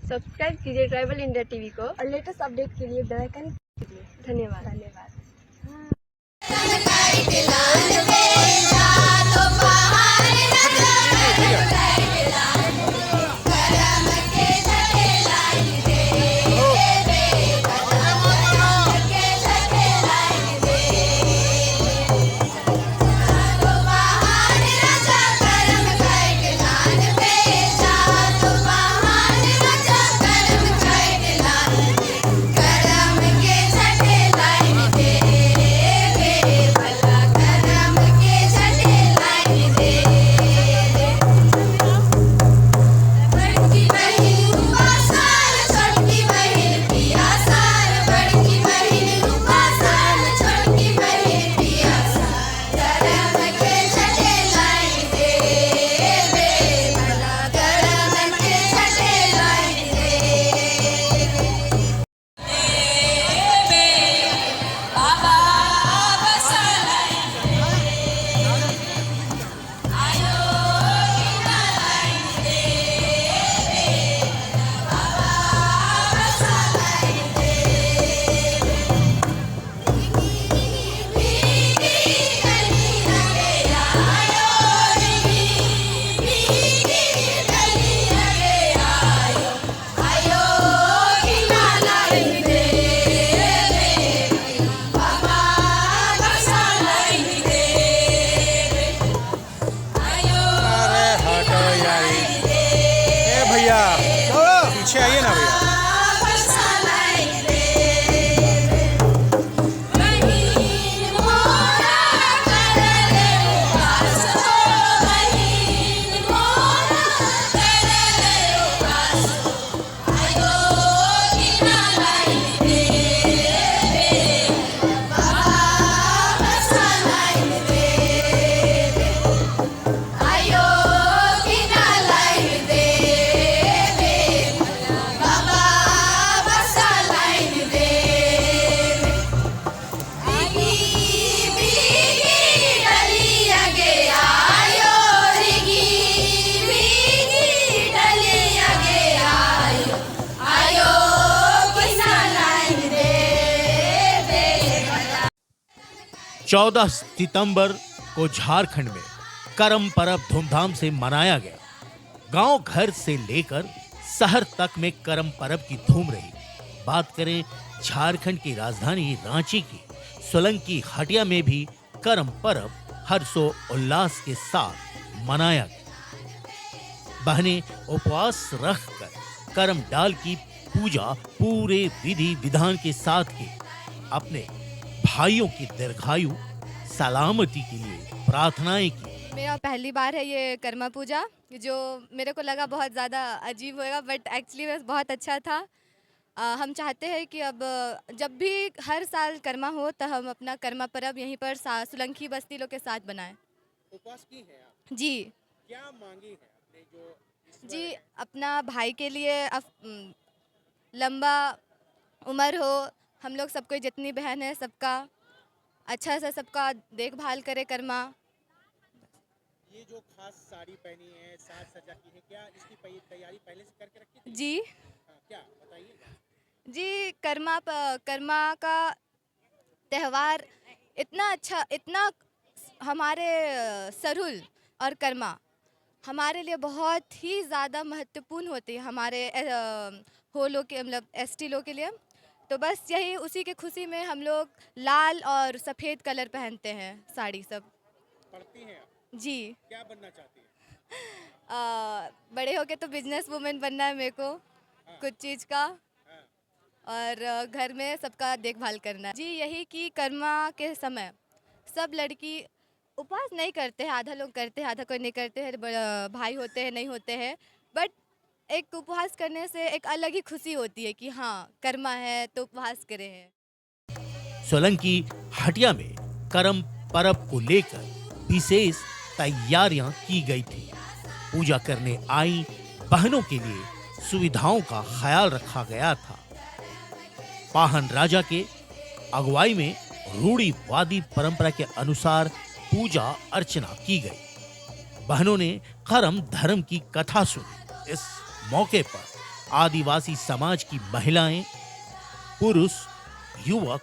Subscribe कीजिए tribal India TV को और लेटेस्ट अपडेट के लिए बेल आइकन धन्यवाद। भैया पीछे आइए ना भैया। चौदह सितंबर को झारखंड में करम पर्व धूमधाम से मनाया गया। गांव घर से लेकर शहर तक में करम पर्व की धूम रही। बात करें झारखंड की राजधानी रांची की सोलंकी हटिया में भी करम पर्व हर्षो उल्लास के साथ मनाया गया। बहनें उपवास रखकर करम डाल की पूजा पूरे विधि विधान के साथ की। अपने भाइयों की दीर्घायु सलामती के लिए प्रार्थनाएं की। मेरा पहली बार है ये कर्मा पूजा, जो मेरे को लगा बहुत ज़्यादा अजीब होएगा, बट एक्चुअली बहुत अच्छा था। हम चाहते हैं कि अब जब भी हर साल कर्मा हो तो हम अपना कर्मा पर्व यहीं पर सोलंकी बस्ती लोग के साथ बनाएं। उपवास की है आप? जी। क्या मांगी है अपने जो जी, अपना भाई के लिए लंबा उम्र हो, हम लोग सबको जितनी बहन है सबका अच्छा से सबका देखभाल करे कर्मा। ये जो खास साड़ी पहनी है, साज सजा की है, क्या इसकी तैयारी पहले से करके रखी थी? जी क्या बताइए जी, कर्मा का त्यौहार इतना अच्छा, इतना हमारे सरुल और कर्मा हमारे लिए बहुत ही ज़्यादा महत्वपूर्ण होती है हमारे हो लोग के, मतलब एसटी लोग के लिए। तो बस यही उसी के खुशी में हम लोग लाल और सफ़ेद कलर पहनते हैं, साड़ी सब पढ़ती हैं आप? जी। क्या बनना चाहती हैं? बड़े होके तो बिजनेस वुमेन बनना है मेरे को। कुछ चीज़ का और घर में सबका देखभाल करना है। जी, यही कि कर्मा के समय सब लड़की उपवास नहीं करते हैं, आधा लोग करते हैं, आधा कोई नहीं करते हैं, भाई होते हैं नहीं होते हैं, बट एक उपवास करने से एक अलग ही खुशी होती है कि हाँ कर्मा है तो उपवास करे हैं। सोलंकी हटिया में करम पर्व को लेकर विशेष तैयारियां की गई थी। पूजा करने आई बहनों के लिए सुविधाओं का ख्याल रखा गया था। पाहन राजा के अगुवाई में रूढ़िवादी परंपरा के अनुसार पूजा अर्चना की गई। बहनों ने करम धर्म की कथा सुनी। इस मौके पर आदिवासी समाज की महिलाएं, पुरुष, युवक,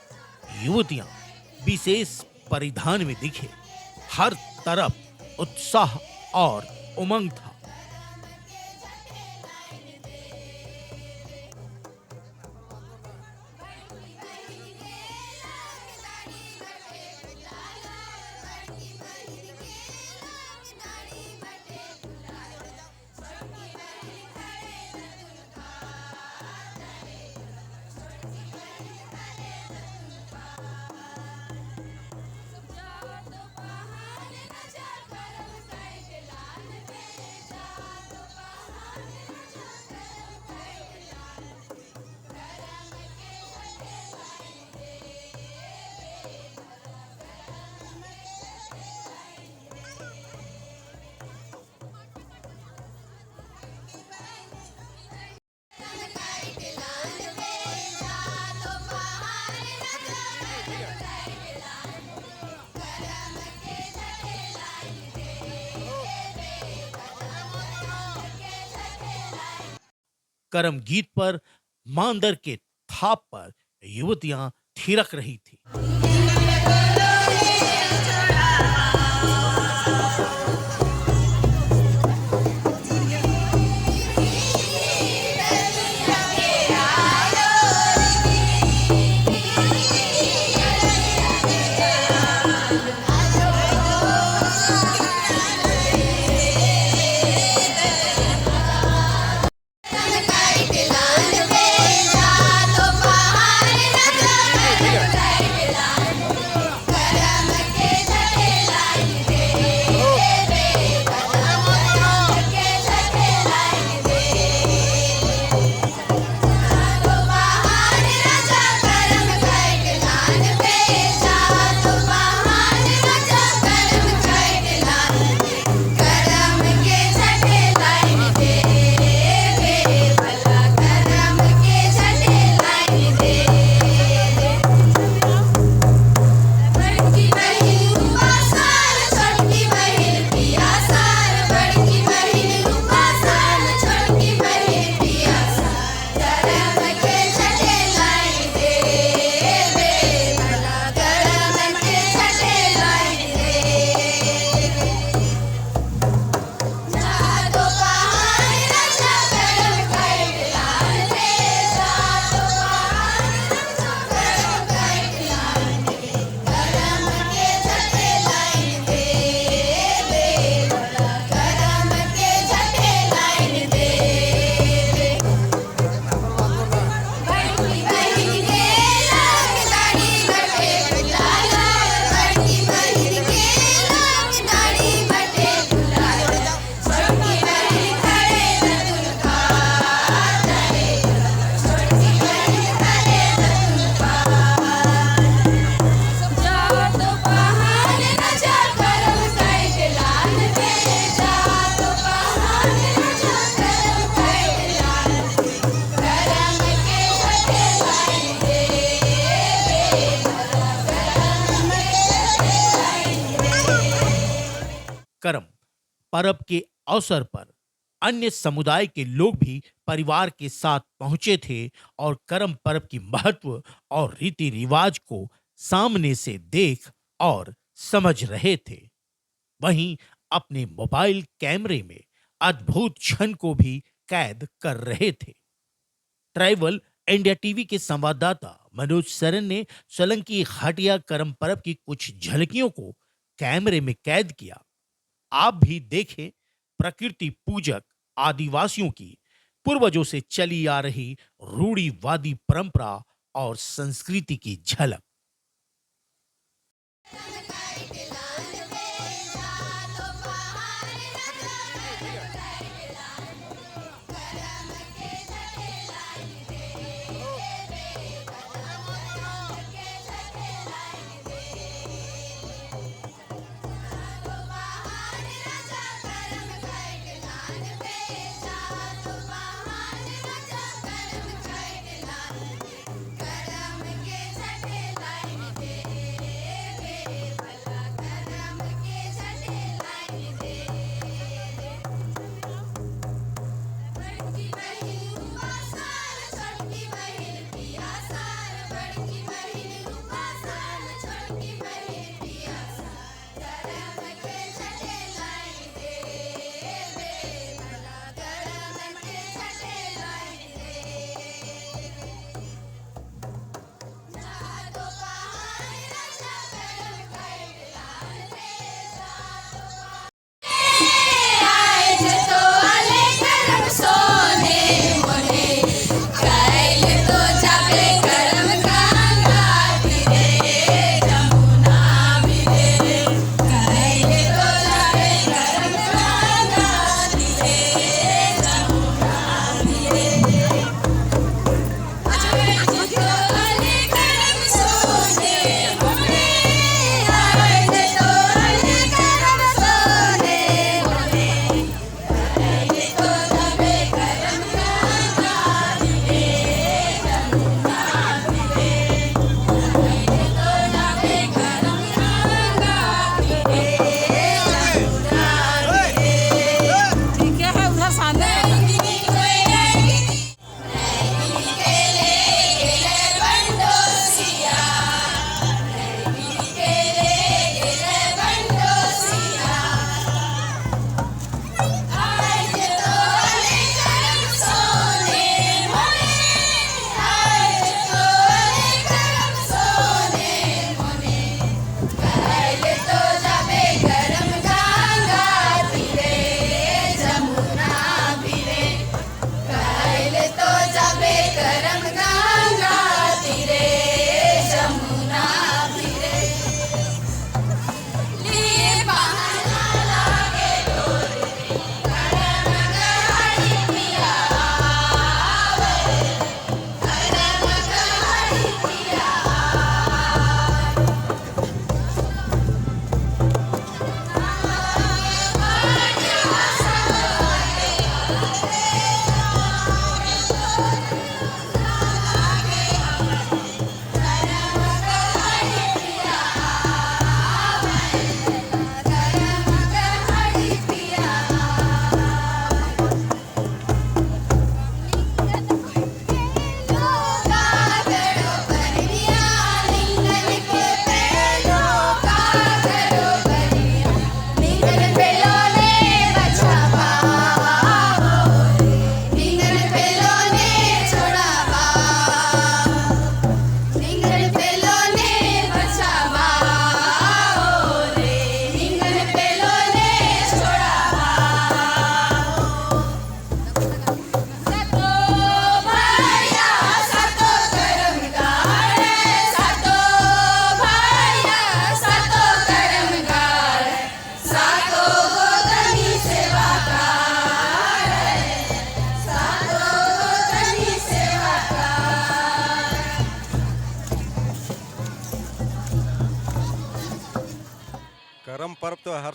युवतियां विशेष परिधान में दिखे। हर तरफ उत्साह और उमंग था। करम गीत पर मांदर के थाप पर युवतियां थिरक रही थी। करम पर्व के अवसर पर अन्य समुदाय के लोग भी परिवार के साथ पहुंचे थे और करम पर्व की महत्व और रीति रिवाज को सामने से देख और समझ रहे थे। वहीं अपने मोबाइल कैमरे में अद्भुत क्षण को भी कैद कर रहे थे। ट्राइबल इंडिया टीवी के संवाददाता मनोज सरन ने सोलंकी हटिया करम पर्व की कुछ झलकियों को कैमरे में कैद किया। आप भी देखें प्रकृति पूजक आदिवासियों की पूर्वजों से चली आ रही रूढ़िवादी परंपरा और संस्कृति की झलक।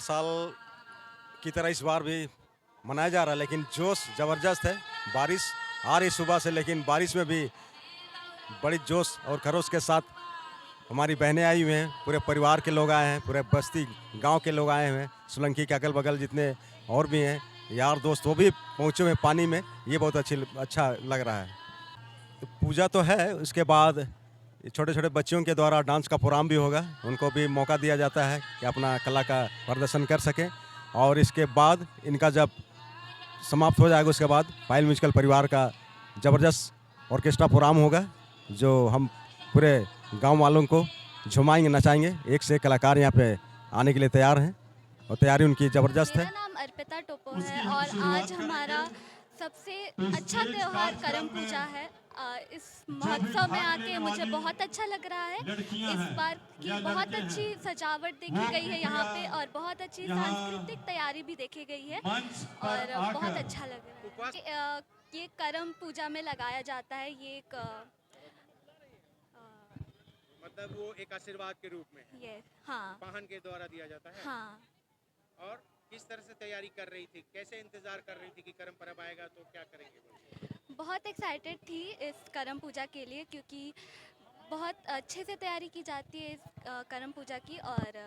साल की तरह इस बार भी मनाया जा रहा है, लेकिन जोश ज़बरदस्त है। बारिश आ रही सुबह से, लेकिन बारिश में भी बड़ी जोश और खरोश के साथ हमारी बहनें आई हुई हैं, पूरे परिवार के लोग आए हैं, पूरे बस्ती गांव के लोग आए हुए हैं, सोलंकी के अगल बगल जितने और भी हैं यार दोस्त, वो भी पहुंचे हुए हैं पानी में। ये बहुत अच्छा लग रहा है। तो पूजा तो है, उसके बाद छोटे छोटे बच्चों के द्वारा डांस का प्रोग्राम भी होगा, उनको भी मौका दिया जाता है कि अपना कला का प्रदर्शन कर सकें। और इसके बाद इनका जब समाप्त हो जाएगा, उसके बाद पायल म्यूजिकल परिवार का ज़बरदस्त ऑर्केस्ट्रा प्रोग्राम होगा, जो हम पूरे गांव वालों को झुमाएंगे, नचाएंगे। एक से एक कलाकार यहाँ पे आने के लिए तैयार हैं और तैयारी उनकी ज़बरदस्त है। मेरा नाम अर्पिता टोपो है और आज हमारा सबसे अच्छा त्यौहार करम पूजा है। इस महोत्सव में आके मुझे बहुत अच्छा लग रहा है। इस बार की बहुत अच्छी सजावट देखी गई है यहाँ पे और बहुत अच्छी सांस्कृतिक तैयारी भी देखी गई है और बहुत अच्छा लग रहा है। ये करम पूजा में लगाया जाता है। ये एक मतलब वो एक आशीर्वाद के रूप में है। ये हाँ वाहन के द्वारा दिया जाता है। हाँ। और किस तरह से तैयारी कर रही थी, कैसे इंतजार कर रही थी कि करम पर्व आएगा तो क्या करेंगे? बहुत एक्साइटेड थी इस करम पूजा के लिए, क्योंकि बहुत अच्छे से तैयारी की जाती है इस करम पूजा की और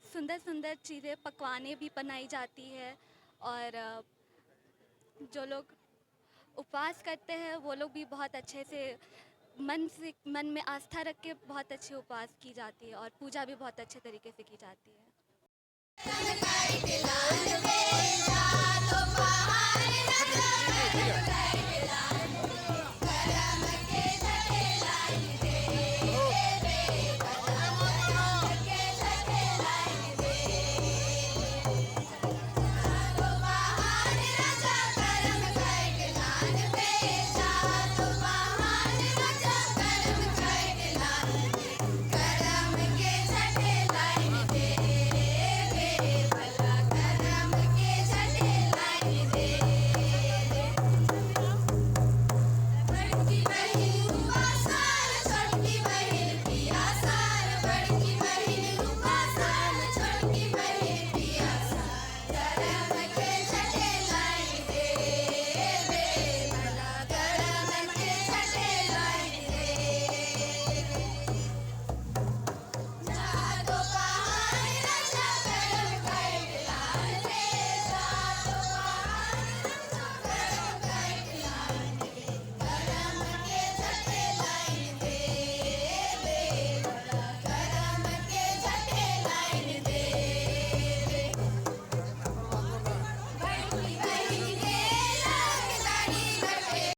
सुंदर सुंदर चीज़ें पकवानें भी बनाई जाती है और जो लोग उपवास करते हैं वो लोग भी बहुत अच्छे से मन में आस्था रख के बहुत अच्छे उपवास की जाती है और पूजा भी बहुत अच्छे तरीके से की जाती है।